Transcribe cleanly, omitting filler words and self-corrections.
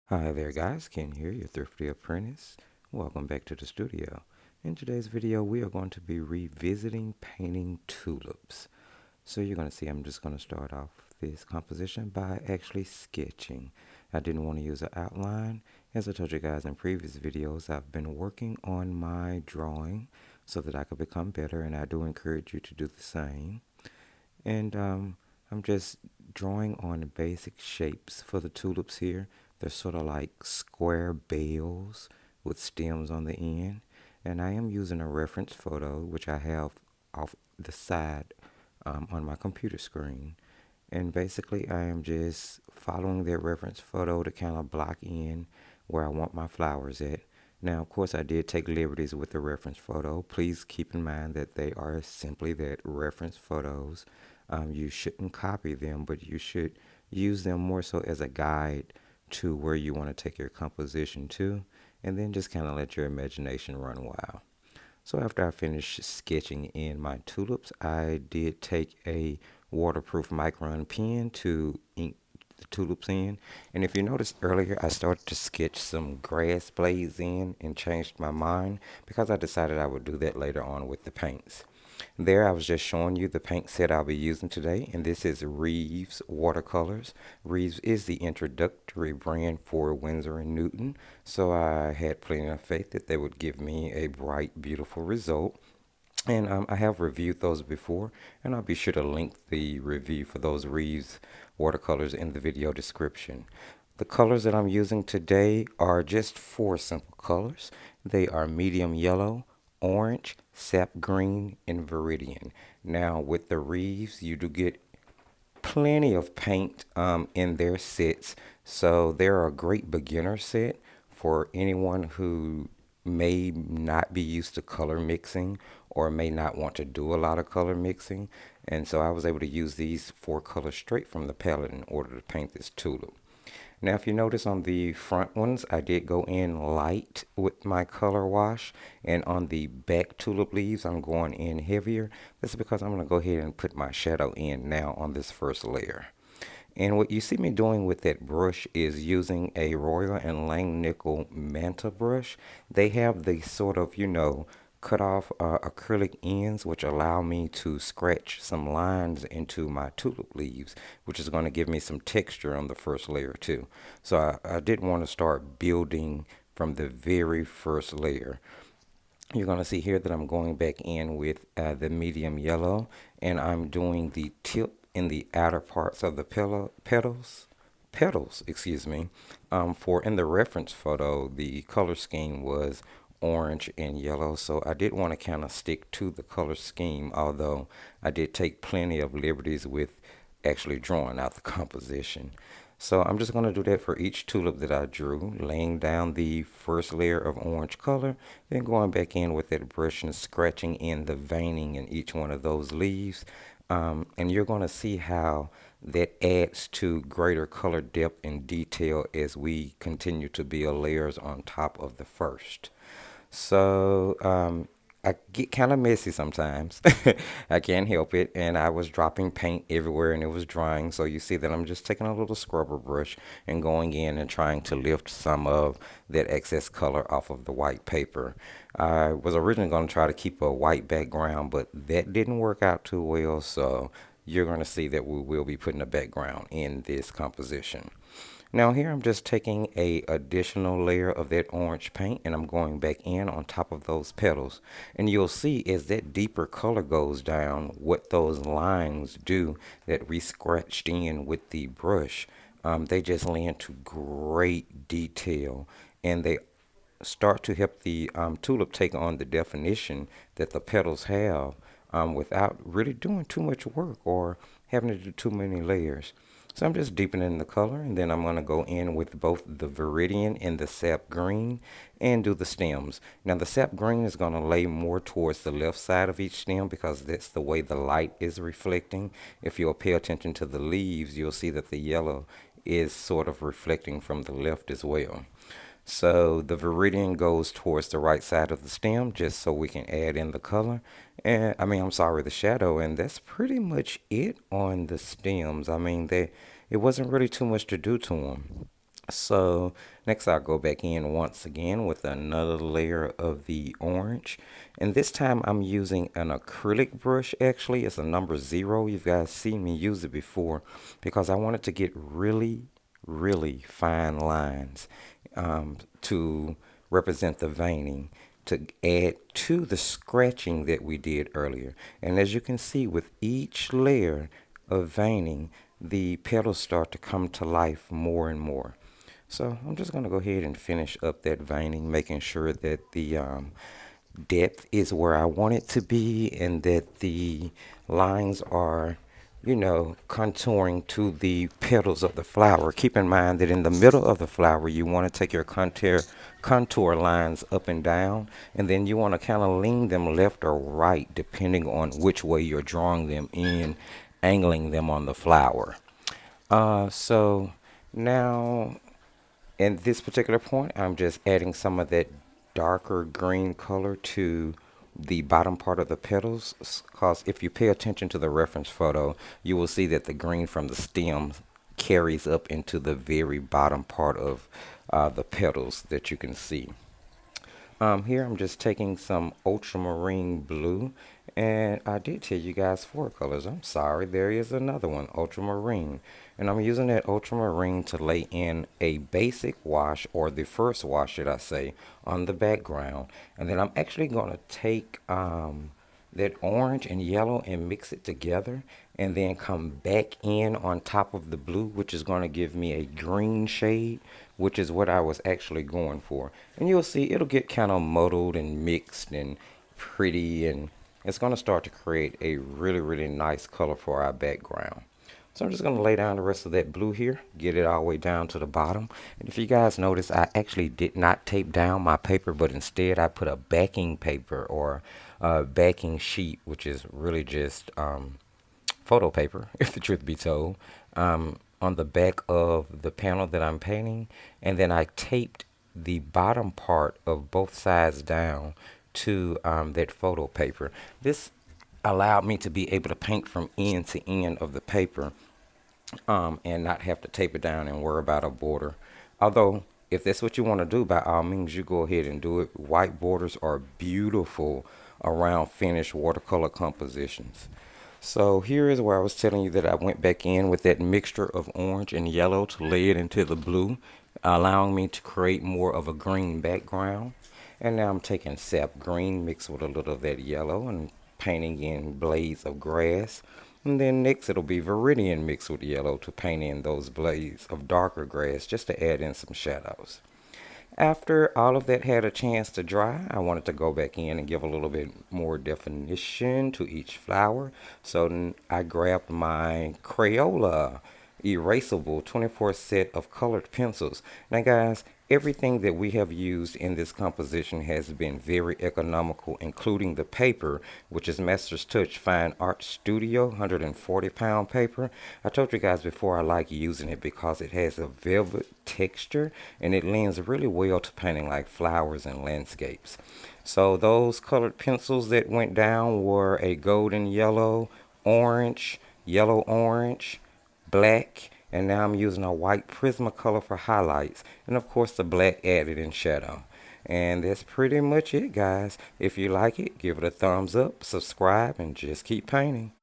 Hi there guys, Ken here, your Thrifty apprentice. Welcome back to the studio. In today's video, we are going to be revisiting painting tulips. So you're going to see I'm just going to start off this composition by actually sketching. I didn't want to use an outline. As I told you guys in previous videos, I've been working on my drawing so that I could become better, and I do encourage you to do the same. And I'm just drawing on basic shapes for the tulips here. They're sort of like square bells with stems on the end. And I am using a reference photo, which I have off the side on my computer screen. And basically, I am just following that reference photo to kind of block in where I want my flowers at. Now, of course, I did take liberties with the reference photo. Please keep in mind that they are simply that, reference photos. You shouldn't copy them, but you should use them more so as a guide to where you want to take your composition to, and then just kind of let your imagination run wild. So after I finished sketching in my tulips, I did take a waterproof micron pen to ink the tulips in. And if you noticed earlier, I started to sketch some grass blades in and changed my mind because I decided I would do that later on with the paints. There I was just showing you the paint set I'll be using today, and this is Reeves Watercolors. Reeves is the introductory brand for Winsor and Newton, so I had plenty of faith that they would give me a bright, beautiful result. And I have reviewed those before, and I'll be sure to link the review for those Reeves watercolors in the video description. The colors that I'm using today are just four simple colors. They are medium yellow, orange, sap green, and viridian. Now with the Reeves, you do get plenty of paint in their sets, so they're a great beginner set for anyone who may not be used to color mixing or may not want to do a lot of color mixing. And so I was able to use these four colors straight from the palette in order to paint this tulip. Now, if you notice on the front ones, I did go in light with my color wash, and on the back tulip leaves, I'm going in heavier. That's because I'm going to go ahead and put my shadow in now on this first layer. And what you see me doing with that brush is using a Royal and Langnickel Manta brush. They have the sort of, cut off acrylic ends, which allow me to scratch some lines into my tulip leaves, which is going to give me some texture on the first layer too. So I didn't want to start building from the very first layer. You're going to see here that I'm going back in with the medium yellow, and I'm doing the tip in the outer parts of the petals, excuse me. For in the reference photo, the color scheme was orange and yellow, so I did want to kind of stick to the color scheme, although I did take plenty of liberties with actually drawing out the composition. So I'm just going to do that for each tulip that I drew, laying down the first layer of orange color, then going back in with that brush and scratching in the veining in each one of those leaves. And you're going to see how that adds to greater color depth and detail as we continue to build layers on top of the first. So I get kind of messy sometimes. I can't help it. And I was dropping paint everywhere and it was drying. So you see that I'm just taking a little scrubber brush and going in and trying to lift some of that excess color off of the white paper. I was originally going to try to keep a white background, but that didn't work out too well. So you're going to see that we will be putting a background in this composition. Now here I'm just taking a additional layer of that orange paint and I'm going back in on top of those petals. And you'll see as that deeper color goes down what those lines do that we scratched in with the brush. They just lend to great detail, and they start to help the tulip take on the definition that the petals have without really doing too much work or having to do too many layers. So I'm just deepening the color, and then I'm going to go in with both the viridian and the sap green and do the stems. Now the sap green is going to lay more towards the left side of each stem because that's the way the light is reflecting. If you'll pay attention to the leaves, you'll see that the yellow is sort of reflecting from the left as well. So the viridian goes towards the right side of the stem just so we can add in the color. And I'm sorry, the shadow. And that's pretty much it on the stems. It wasn't really too much to do to them. So next I'll go back in once again with another layer of the orange. And this time I'm using an acrylic brush. Actually, it's a number 0. You guys seen me use it before because I wanted to get really, really fine lines to represent the veining to add to the scratching that we did earlier. And as you can see, with each layer of veining, the petals start to come to life more and more. So I'm just going to go ahead and finish up that veining, making sure that the depth is where I want it to be and that the lines are, contouring to the petals of the flower. Keep in mind that in the middle of the flower, you want to take your contour lines up and down, and then you want to kind of lean them left or right depending on which way you're drawing them in, angling them on the flower. So now in this particular point, I'm just adding some of that darker green color to the bottom part of the petals, because if you pay attention to the reference photo, you will see that the green from the stem carries up into the very bottom part of the petals that you can see. Here I'm just taking some ultramarine blue, and I did tell you guys 4 colors. I'm sorry, there is another one, ultramarine. And I'm using that ultramarine to lay in a basic wash, or the first wash, should I say, on the background. And then I'm actually going to take that orange and yellow and mix it together, and then come back in on top of the blue, which is going to give me a green shade, which is what I was actually going for. And you'll see it'll get kind of muddled and mixed and pretty, and it's going to start to create a really, really nice color for our background. So I'm just going to lay down the rest of that blue here, get it all the way down to the bottom. And if you guys notice, I actually did not tape down my paper, but instead I put a backing paper or a backing sheet, which is really just photo paper, if the truth be told, on the back of the panel that I'm painting. And then I taped the bottom part of both sides down to that photo paper. This allowed me to be able to paint from end to end of the paper, and not have to tape it down and worry about a border. Although, if that's what you want to do, by all means, you go ahead and do it. White borders are beautiful around finished watercolor compositions. So here is where I was telling you that I went back in with that mixture of orange and yellow to lay it into the blue, allowing me to create more of a green background. And now I'm taking sap green mixed with a little of that yellow and painting in blades of grass. And then next it'll be Viridian mixed with yellow to paint in those blades of darker grass just to add in some shadows. After all of that had a chance to dry, I wanted to go back in and give a little bit more definition to each flower. So I grabbed my Crayola erasable 24 set of colored pencils. Now guys, everything that we have used in this composition has been very economical, including the paper, which is Master's Touch Fine Art Studio 140-pound paper. I told you guys before I like using it because it has a velvet texture and it lends really well to painting like flowers and landscapes. So those colored pencils that went down were a golden yellow, orange, yellow orange, black, and now I'm using a white Prismacolor for highlights, and of course the black added in shadow. And that's pretty much it, guys. If you like it, give it a thumbs up, subscribe, and just keep painting.